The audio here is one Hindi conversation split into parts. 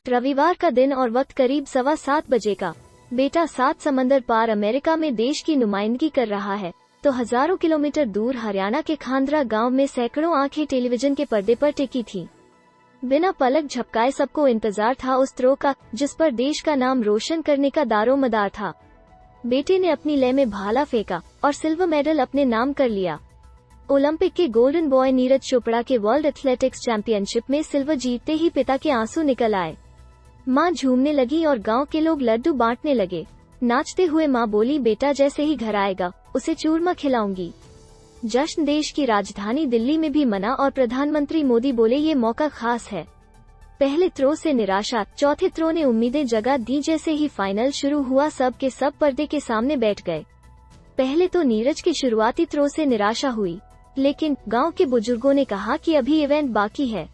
रविवार का दिन और वक्त करीब 7:15 बजे का। बेटा 7 समंदर पार अमेरिका में देश की नुमाइंदगी कर रहा है, तो हजारों किलोमीटर दूर हरियाणा के खांदरा गांव में सैकड़ों आंखें टेलीविजन के पर्दे पर टिकी थी। बिना पलक झपकाए सबको इंतजार था उस थ्रो का, जिस पर देश का नाम रोशन करने का दारोमदार था। बेटे ने अपनी लय में भाला फेंका और सिल्वर मेडल अपने नाम कर लिया। ओलंपिक के गोल्डन बॉय नीरज चोपड़ा के वर्ल्ड एथलेटिक्स चैंपियनशिप में सिल्वर जीतते ही पिता के आंसू निकल आए। मां झूमने लगी और गांव के लोग लड्डू बांटने लगे। नाचते हुए मां बोली, बेटा जैसे ही घर आएगा उसे चूरमा खिलाऊंगी। जश्न देश की राजधानी दिल्ली में भी मना और प्रधानमंत्री मोदी बोले, ये मौका खास है। पहले थ्रो से निराशा, चौथे थ्रो ने उम्मीदें जगा दी। जैसे ही फाइनल शुरू हुआ सब के सब पर्दे के सामने बैठ गए। पहले तो नीरज की शुरुआती थ्रो से निराशा हुई, लेकिन गांव के बुजुर्गों ने कहा कि अभी इवेंट बाकी है।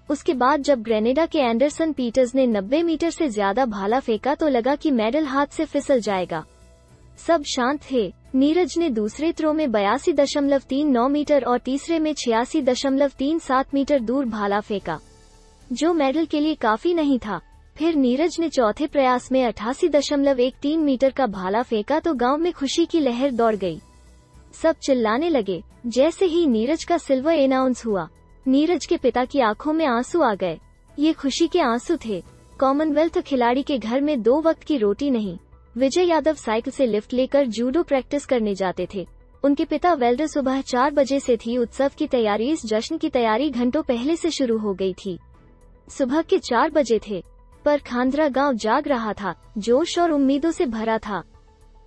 उसके बाद जब ग्रेनेडा के एंडरसन पीटर्स ने 90 मीटर से ज्यादा भाला फेंका तो लगा कि मेडल हाथ से फिसल जाएगा। सब शांत थे। नीरज ने दूसरे थ्रो में 82.39 मीटर और तीसरे में 86.37 मीटर दूर भाला फेंका, जो मेडल के लिए काफी नहीं था। फिर नीरज ने चौथे प्रयास में 88.13 मीटर का भाला फेंका तो गांव में खुशी की लहर दौड़ गई। सब चिल्लाने लगे। जैसे ही नीरज का सिल्वर अनाउंस हुआ, नीरज के पिता की आंखों में आंसू आ गए। ये खुशी के आंसू थे। कॉमनवेल्थ खिलाड़ी के घर में 2 वक्त की रोटी नहीं। विजय यादव साइकिल से लिफ्ट लेकर जूडो प्रैक्टिस करने जाते थे। उनके पिता वेल्डर सुबह 4 बजे से थी उत्सव की तैयारी। इस जश्न की तैयारी घंटों पहले से शुरू हो गई थी। सुबह के 4 बजे थे, पर खांदरा गांव जाग रहा था, जोश और उम्मीदों से भरा था।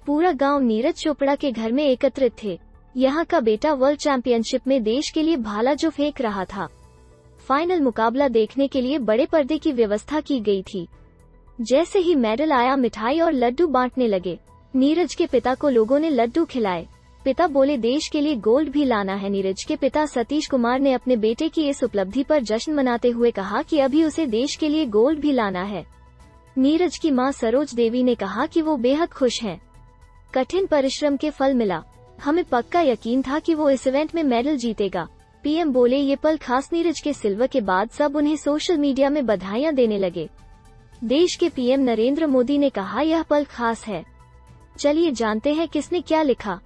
पूरा गांव नीरज चोपड़ा के घर में एकत्रित थे। यहाँ का बेटा वर्ल्ड चैंपियनशिप में देश के लिए भाला जो फेंक रहा था। फाइनल मुकाबला देखने के लिए बड़े पर्दे की व्यवस्था की गई थी। जैसे ही मेडल आया मिठाई और लड्डू बांटने लगे। नीरज के पिता को लोगों ने लड्डू खिलाए। पिता बोले, देश के लिए गोल्ड भी लाना है। नीरज के पिता सतीश कुमार ने अपने बेटे की इस उपलब्धि पर जश्न मनाते हुए कहा कि अभी उसे देश के लिए गोल्ड भी लाना है। नीरज की मां सरोज देवी ने कहा कि वो बेहद खुश हैं। कठिन परिश्रम के फल मिला। हमें पक्का यकीन था कि वो इस इवेंट में मेडल जीतेगा। पीएम बोले, ये पल खास। नीरज के सिल्वर के बाद सब उन्हें सोशल मीडिया में बधाइयां देने लगे। देश के पीएम नरेंद्र मोदी ने कहा, यह पल खास है। चलिए जानते हैं किसने क्या लिखा।